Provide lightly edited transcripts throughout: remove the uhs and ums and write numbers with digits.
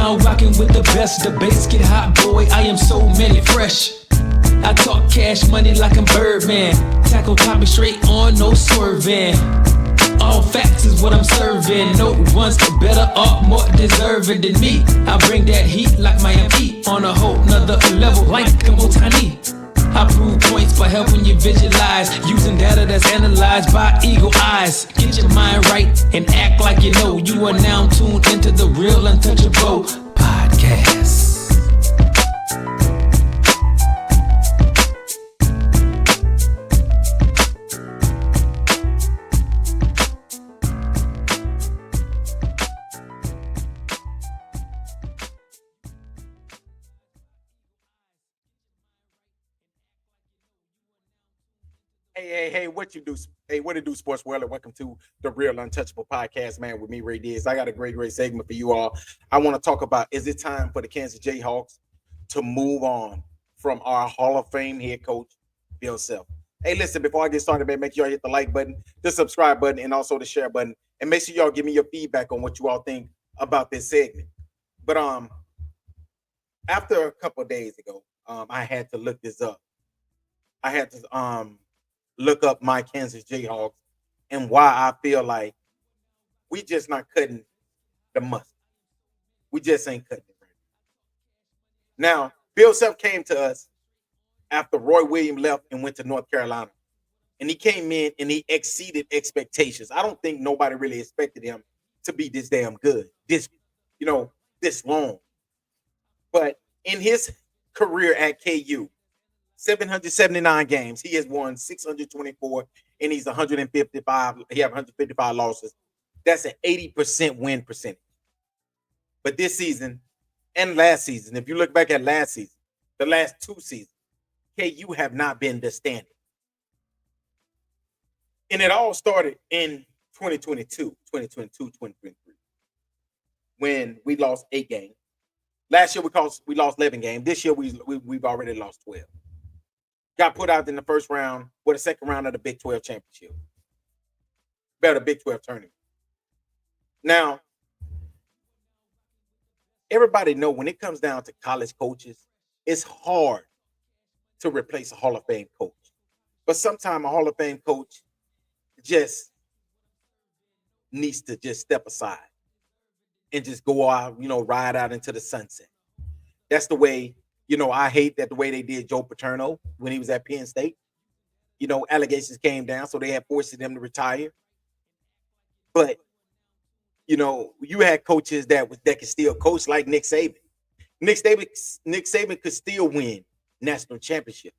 now rocking with the best. Debates get hot, boy, I am so many fresh. I talk cash money like I'm Birdman. Tackle topic straight on, no swerving. All facts is what I'm serving. No one's better or more deserving than me. I bring that heat like Miami on a whole nother level like a Motani. I prove points by helping you visualize, using data that's analyzed by eagle eyes. Get your mind right and act like you know. You are now tuned into the Real Untouchable podcast. Hey, what you do? Hey, what it do, sports world? And welcome to the Real Untouchable podcast, man, with me, Ray Diaz. I got a great segment for you all. I want to talk about, is it time for the Kansas Jayhawks to move on from our Hall of Fame head coach, Bill Self? Hey, listen, before I get started, man, make sure y'all hit the like button, the subscribe button, and also the share button. And make sure y'all give me your feedback on what you all think about this segment. But after a couple of days ago, I had to look this up. I had to look up my Kansas Jayhawks and why I feel like we just not cutting the mustard. We just ain't cutting it right now. Bill Self came to us after Roy Williams left and went to North Carolina. And he came in and he exceeded expectations. I don't think nobody really expected him to be this damn good, this long. But in his career at KU, 779 games. He has won 624, and he's 155. He have 155 losses. That's an 80% win percentage. But this season and last season, if you look back at last season, the last two seasons, KU have not been the standard. And it all started in 2023, when we lost 8 games. Last year we lost 11 games. This year we've already lost 12. Got put out in the first round or the second round of the Big 12 championship. Better Big 12 tournament. Now, everybody know when it comes down to college coaches, it's hard to replace a Hall of Fame coach. But sometimes a Hall of Fame coach just needs to just step aside and just go out, ride out into the sunset. That's the way. I hate that the way they did Joe Paterno when he was at Penn State. Allegations came down, so they had forced him to retire. But, you had coaches that could still coach, like Nick Saban. Nick Saban could still win national championship.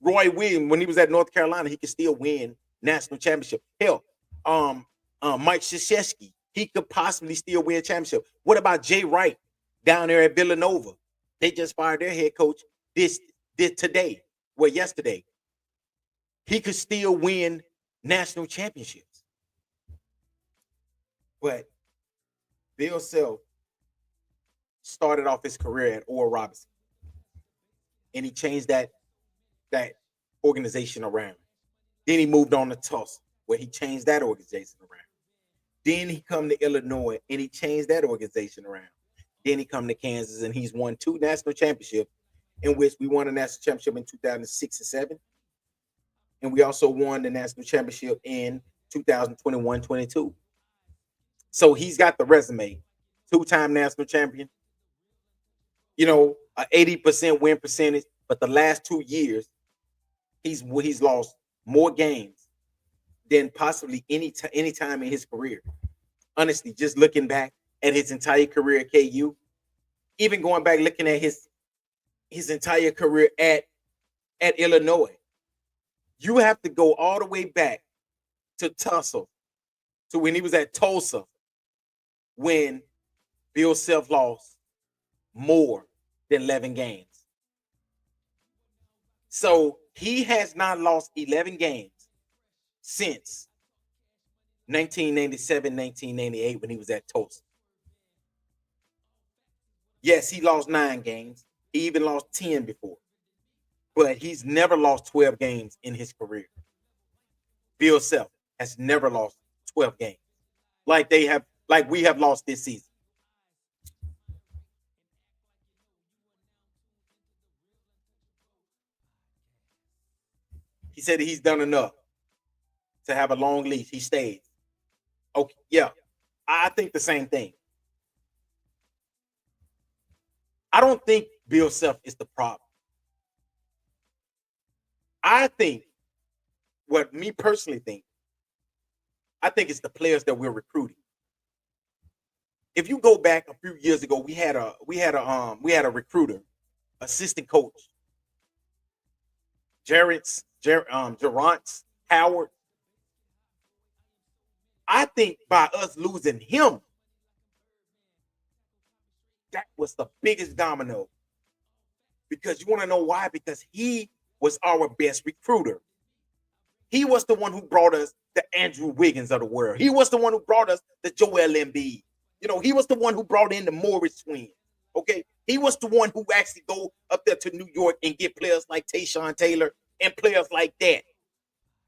Roy Williams, when he was at North Carolina, he could still win national championship. Hell, Mike Krzyzewski, he could possibly still win a championship. What about Jay Wright down there at Villanova? They just fired their head coach yesterday. He could still win national championships. But Bill Self started off his career at Oral Robertson. And he changed that organization around. Then he moved on to Tulsa, where he changed that organization around. Then he come to Illinois and he changed that organization around. Then he come to Kansas and he's won 2 national championships, in which we won a national championship in 2006 and 7. And we also won the national championship in 2021-22. So he's got the resume. 2-time national champion, a 80% win percentage. But the last 2 years, he's lost more games than possibly any time in his career. Honestly, just looking back at his entire career at KU, even going back looking at his entire career at Illinois, you have to go all the way back to Tulsa, to when he was at Tulsa, when Bill Self lost more than 11 games. So he has not lost 11 games since 1997, 1998 when he was at Tulsa. Yes, he lost 9 games. He even lost 10 before. But he's never lost 12 games in his career. Bill Self has never lost 12 games like we have lost this season. He said that he's done enough to have a long leash. He stayed. Okay, yeah. I think the same thing. I don't think Bill Self is the problem. I think what me personally think, I think it's the players that we're recruiting. If you go back a few years ago, we had a recruiter, assistant coach, Gerrance Howard. I think by us losing him, that was the biggest domino. Because you want to know why? Because he was our best recruiter. He was the one who brought us the Andrew Wiggins of the world. He was the one who brought us the Joel Embiid. He was the one who brought in the Morris twins. Okay, he was the one who actually go up there to New York and get players like Tayshaun Taylor and players like that.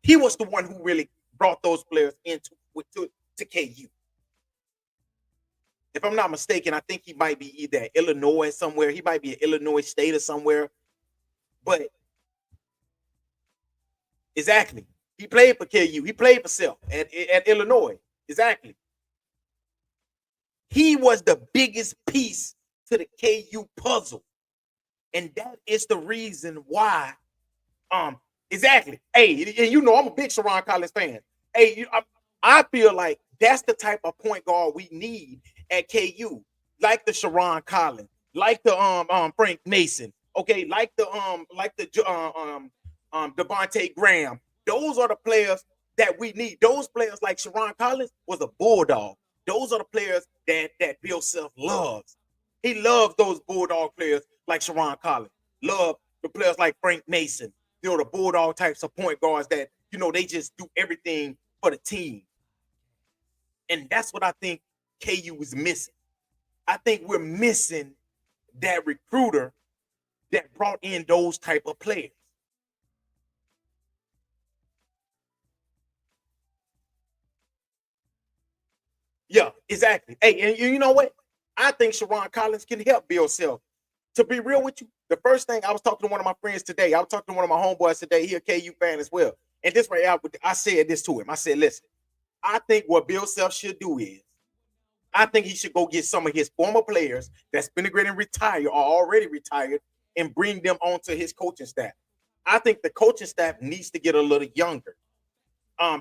He was the one who really brought those players to KU. If I'm not mistaken, I think he might be either Illinois somewhere. He might be at Illinois State or somewhere. But exactly, he played for KU. He played for Self at Illinois. Exactly. He was the biggest piece to the KU puzzle. And that is the reason why. Exactly. Hey, and I'm a big Sherron Collins fan. Hey, I feel like that's the type of point guard we need at KU, like the Sherron Collins, like the Frank Mason, okay, like the Devontae Graham. Those are the players that we need. Those players like Sherron Collins was a bulldog. Those are the players that Bill Self loves. He loves those bulldog players like Sherron Collins. Love the players like Frank Mason. The bulldog types of point guards that they just do everything for the team. And that's what I think KU is missing. I think we're missing that recruiter that brought in those type of players. Yeah, exactly. Hey, and you know what? I think Sherron Collins can help Bill Self. To be real with you, the first thing I was talking to one of my friends today, I was talking to one of my homeboys today. He a KU fan as well. And this way I said this to him. I said, listen, I think what Bill Self should do is, I think he should go get some of his former players that's been great and retired or already retired and bring them onto his coaching staff. I think the coaching staff needs to get a little younger.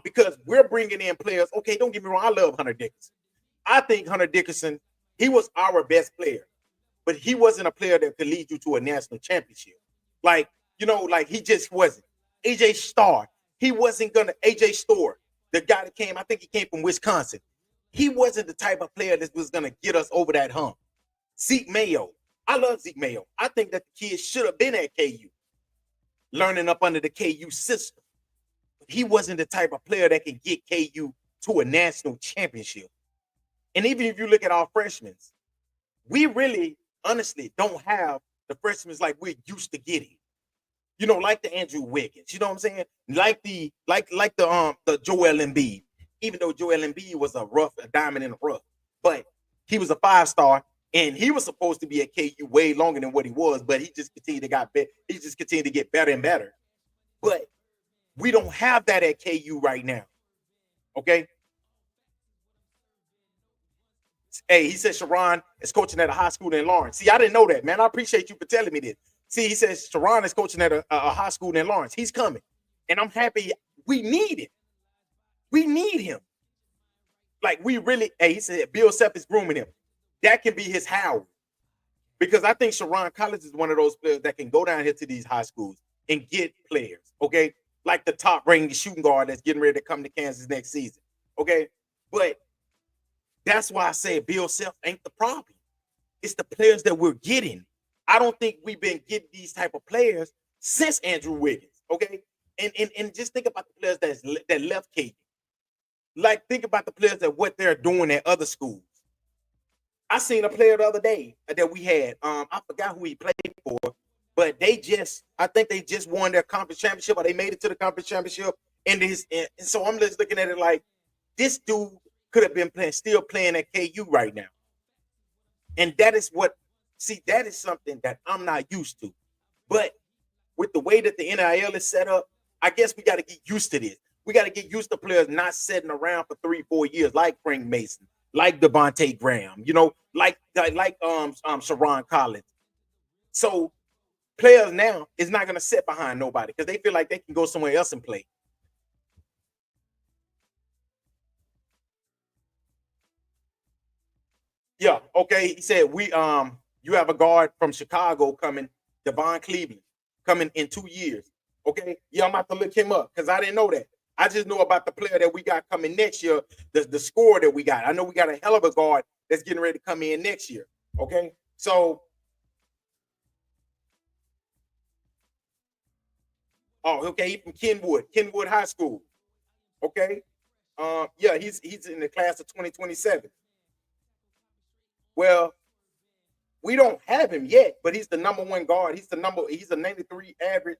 Because we're bringing in players. Okay, don't get me wrong. I love Hunter Dickinson. I think Hunter Dickinson, he was our best player, but he wasn't a player that could lead you to a national championship. Like he just wasn't. AJ Starr, he wasn't gonna. AJ Storr, the guy that came, I think he came from Wisconsin. He wasn't the type of player that was gonna get us over that hump. Zeke Mayo, I love Zeke Mayo. I think that the kid should have been at KU, learning up under the KU system. He wasn't the type of player that can get KU to a national championship. And even if you look at our freshmen, we really, honestly, don't have the freshmen like we're used to getting. Like the Andrew Wiggins. You know what I'm saying? Like the Joel Embiid. Even though Joel Embiid was a diamond in the rough, but he was a 5-star, and he was supposed to be at KU way longer than what he was. But he just continued to get better and better. But we don't have that at KU right now. Okay. Hey, he says Sherron is coaching at a high school in Lawrence. See, I didn't know that, man. I appreciate you for telling me this. See, he says Sherron is coaching at a high school in Lawrence. He's coming. And I'm happy. We need it. We need him. Like, we really, he said Bill Self is grooming him. That can be his Howard. Because I think Sherron Collins is one of those players that can go down here to these high schools and get players, okay? Like the top-ranked shooting guard that's getting ready to come to Kansas next season, okay? But that's why I say Bill Self ain't the problem. It's the players that we're getting. I don't think we've been getting these type of players since Andrew Wiggins, okay? And just think about the players that left KU. Like, think about the players that what they're doing at other schools. I seen a player the other day that we had. I forgot who he played for, but I think they just won their conference championship, or they made it to the conference championship. And so I'm just looking at it like this dude could have been still playing at KU right now. And that is that is something that I'm not used to. But with the way that the NIL is set up, I guess we got to get used to this. We got to get used to players not sitting around for 3-4 years, like Frank Mason, like Devontae Graham, like Sharon Collins. So players now is not going to sit behind nobody because they feel like they can go somewhere else and play. Yeah, okay. He said you have a guard from Chicago coming, Devon Cleveland, coming in 2 years. Okay, yeah, I'm about to look him up because I didn't know that. I just know about the player that we got coming next year, the score that we got. I know we got a hell of a guard that's getting ready to come in next year. Okay, so okay, he's from Kenwood High School. Okay, yeah, he's in the class of 2027. Well, we don't have him yet, but he's the #1 guard. He's a 93 average.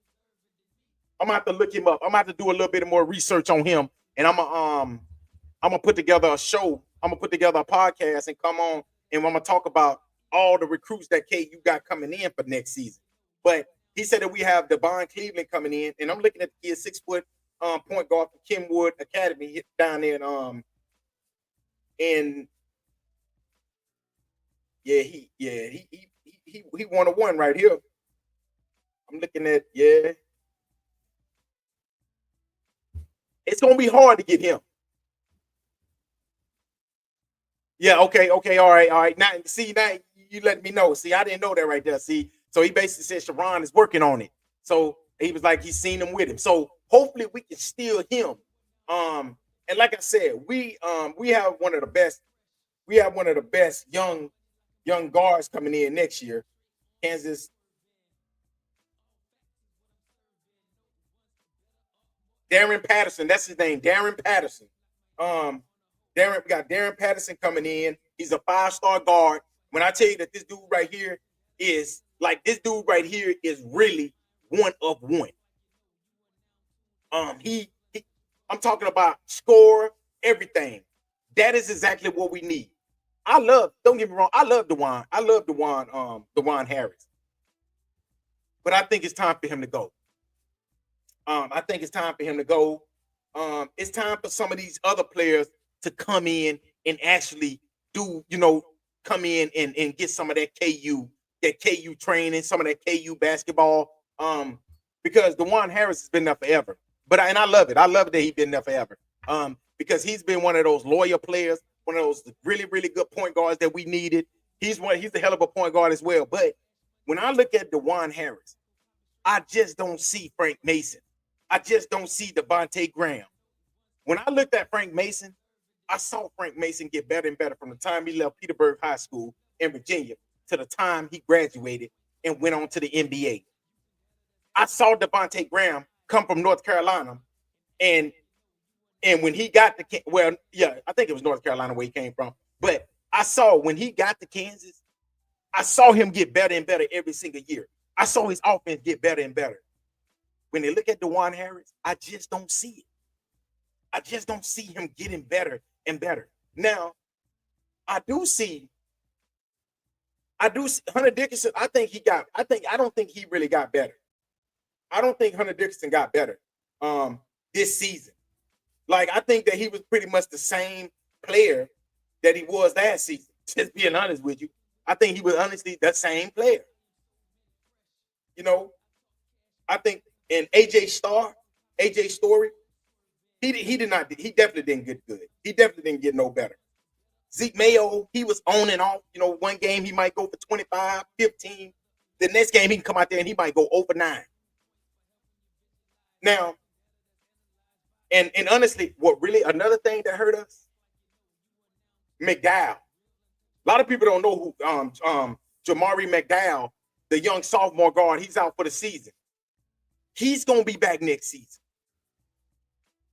I'm gonna have to look him up. I'm gonna have to do a little bit more research on him, and I'm gonna put together a show. I'm gonna put together a podcast and come on, and I'm gonna talk about all the recruits that KU got coming in for next season. But he said that we have Devon Cleveland coming in, and I'm looking at the kid, 6 foot point guard from Kenwood Academy down there in yeah, he 101 right here. I'm looking at it's gonna be hard to get him. Yeah, okay, all right. Now you let me know. See, I didn't know that right there. See, so he basically said Sharon is working on it. So he was like he's seen him with him. So hopefully we can steal him. And like I said, we have one of the best. We have one of the best young guards coming in next year. Kansas. Darren Patterson, that's his name. Darren Patterson. We got Darren Patterson coming in. He's a 5-star guard. When I tell you that this dude right here is really one of one. I'm talking about score, everything. That is exactly what we need. Don't get me wrong, I love Dewan. Dewan Harris. But I think it's time for him to go. It's time for some of these other players to come in and actually come in and get some of that KU training, some of that KU basketball. Because Dewan Harris has been there forever. I love it. I love it that he's been there forever. Because he's been one of those loyal players, one of those really, really good point guards that we needed. He's the hell of a point guard as well. But when I look at Dewan Harris, I just don't see Frank Mason. I just don't see Devontae Graham. When I looked at Frank Mason, I saw Frank Mason get better and better from the time he left Petersburg High School in Virginia to the time he graduated and went on to the NBA. I saw Devontae Graham come from North Carolina, and when he got to I think it was North Carolina where he came from. But I saw when he got to Kansas, I saw him get better and better every single year. I saw his offense get better and better. When they look at Dewan Harris, I just don't see it. I just don't see him getting better and better. Now, I do see Hunter Dickinson. I don't think he really got better. I don't think Hunter Dickinson got better this season. Like, I think that he was pretty much the same player that he was last season. Just being honest with you. I think he was honestly the same player. I think and AJ Story, he definitely didn't get good. He definitely didn't get no better. Zeke Mayo, he was on and off. One game he might go for 25, 15. The next game he can come out there and he might go over 9. Now, and honestly, what really another thing that hurt us, McDowell. A lot of people don't know who Jamari McDowell, the young sophomore guard, he's out for the season. He's gonna be back next season.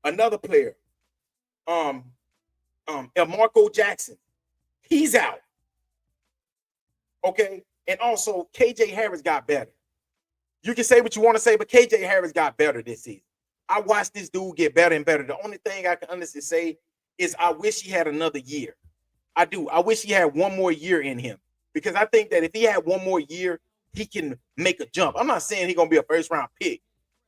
Another player, Marco Jackson, he's out. Okay, and also KJ Harris got better. You can say what you want to say, but KJ Harris got better this season. I watched this dude get better and better. The only thing I can honestly say is I wish he had another year. I do. I wish he had one more year in him because I think that if he had one more year, he can make a jump. I'm not saying he's gonna be a first-round pick,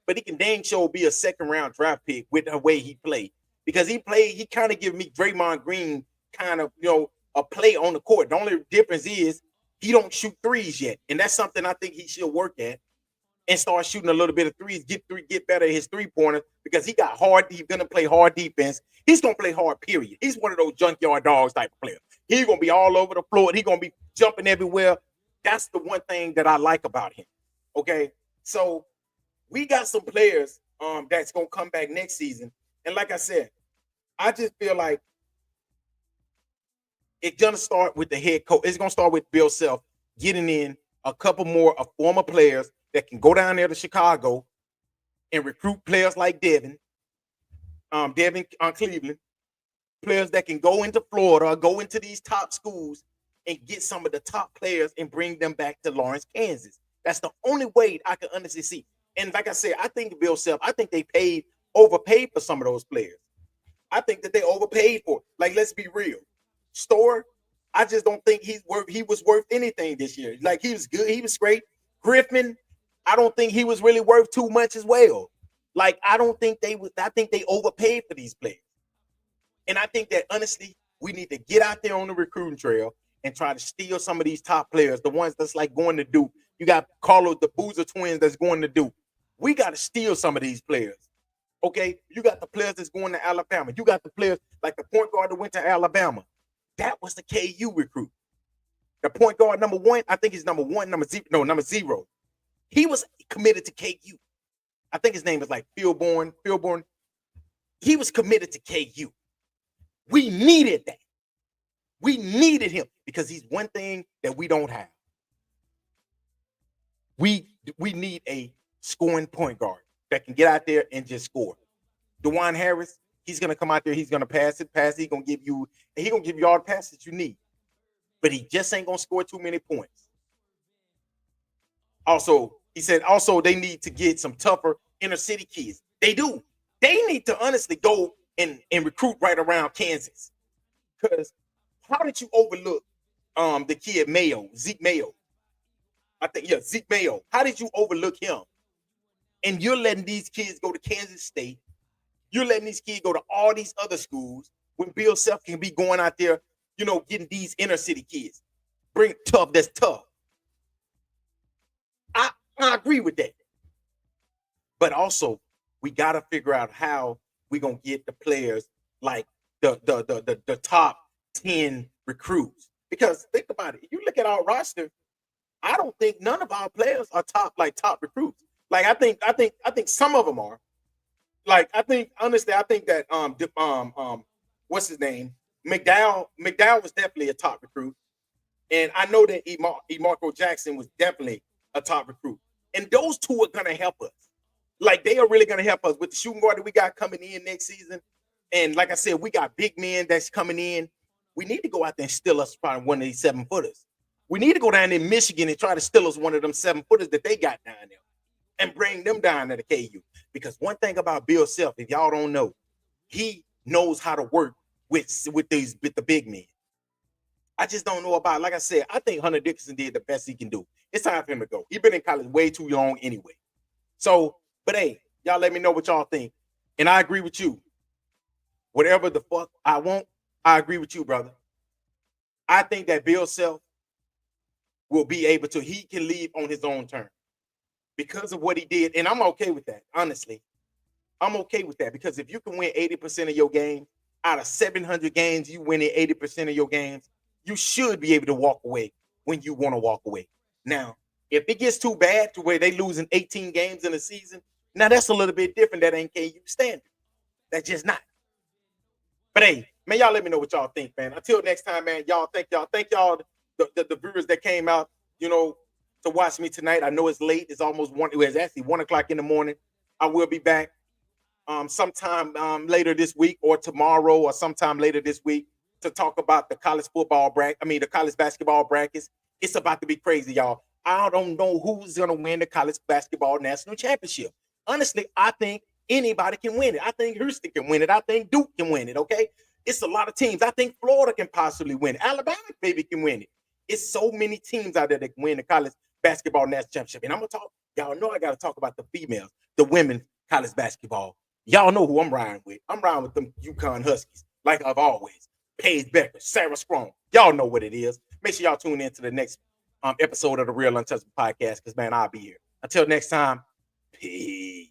but he can dang sure be a second-round draft pick with the way he played. Because he kind of give me Draymond Green kind of, a play on the court. The only difference is he don't shoot threes yet. And that's something I think he should work at and start shooting a little bit of threes, get better at his three-pointer, because he's gonna play hard defense. He's gonna play hard, period. He's one of those junkyard dogs type of player. He's gonna be all over the floor, he's gonna be jumping everywhere. That's the one thing that I like about him. Okay. So we got some players that's gonna come back next season. And like I said, I just feel like it's gonna start with the head coach. It's gonna start with Bill Self getting in a couple more former players that can go down there to Chicago and recruit players like Devin Cleveland, players that can go into Florida or go into these top schools and get some of the top players and bring them back to Lawrence, Kansas. That's the only way I can honestly see. And like I said, I think Bill Self, I think they overpaid for some of those players. I think that they overpaid for it. Like, let's be real. Store, I just don't think he was worth anything this year. Like, he was good, he was great. Griffin, I don't think he was really worth too much as well. Like, I think they overpaid for these players. And I think that honestly, we need to get out there on the recruiting trail and try to steal some of these top players, the ones that's like going to Duke. You got Carlos, the Boozer twins that's going to Duke. We got to steal some of these players. Okay, you got the players that's going to Alabama. You got the players like the point guard that went to Alabama. That was the KU recruit. The point guard number one, I think he's number 0. He was committed to KU. I think his name is like Philborn. He was committed to KU. We needed that. We needed him because he's one thing that we don't have. We need a scoring point guard that can get out there and just score. DeJuan Harris, he's gonna come out there, he's gonna pass. He's gonna give you all the passes you need. But he just ain't gonna score too many points. Also, he said they need to get some tougher inner city kids. They do. They need to honestly go and recruit right around Kansas. Because how did you overlook the kid Zeke Mayo? Zeke Mayo. How did you overlook him? And you're letting these kids go to Kansas State. You're letting these kids go to all these other schools when Bill Self can be going out there, getting these inner city kids. Bring that's tough. I agree with that. But also, we got to figure out how we're going to get the players like the top 10 recruits. Because think about it. You look at our roster, I don't think none of our players are top recruits. Like, I think some of them are. Like, I think that what's his name? McDowell was definitely a top recruit. And I know that Marco Jackson was definitely a top recruit. And those two are gonna help us. Like, they are really gonna help us with the shooting guard that we got coming in next season. And like I said, we got big men that's coming in. We need to go out there and steal us probably one of these 7-footers. We need to go down in Michigan and try to steal us one of them 7-footers that they got down there and bring them down to the KU. Because one thing about Bill Self, if y'all don't know, he knows how to work with the big men. I just don't know about, like I said, I think Hunter Dickinson did the best he can do. It's time for him to go. He's been in college way too long anyway. So, but hey, y'all let me know what y'all think. And I agree with you. Whatever the fuck I want, I agree with you, brother. I think that Bill Self will be able to, he can leave on his own terms because of what he did. And I'm okay with that, honestly. I'm okay with that because if you can win 80% of your games, out of 700 games, you win 80% of your games, you should be able to walk away when you want to walk away. Now, if it gets too bad to where they losing 18 games in a season, now that's a little bit different. That ain't KU standard. That's just not. But hey, man, y'all let me know what y'all think, man. Until next time, man, thank y'all, the viewers that came out, to watch me tonight. I know it's late. It's almost actually 1 o'clock in the morning. I will be back sometime later this week or tomorrow or sometime later this week to talk about the college the college basketball brackets. It's about to be crazy, y'all. I don't know who's going to win the college basketball national championship. Honestly, I think anybody can win it. I think Houston can win it. I think Duke can win it, okay? It's a lot of teams. I think Florida can possibly win it. Alabama maybe can win it. It's so many teams out there that can win the college basketball national championship. And I'm going to talk, y'all know I got to talk about the females. the women college basketball. Y'all know who I'm riding with. I'm riding with them UConn Huskies, like I've always. Paige Becker, Sarah Strong. Y'all know what it is. Make sure y'all tune in to the next episode of the Real Untouchable Podcast, because, man, I'll be here. Until next time, peace.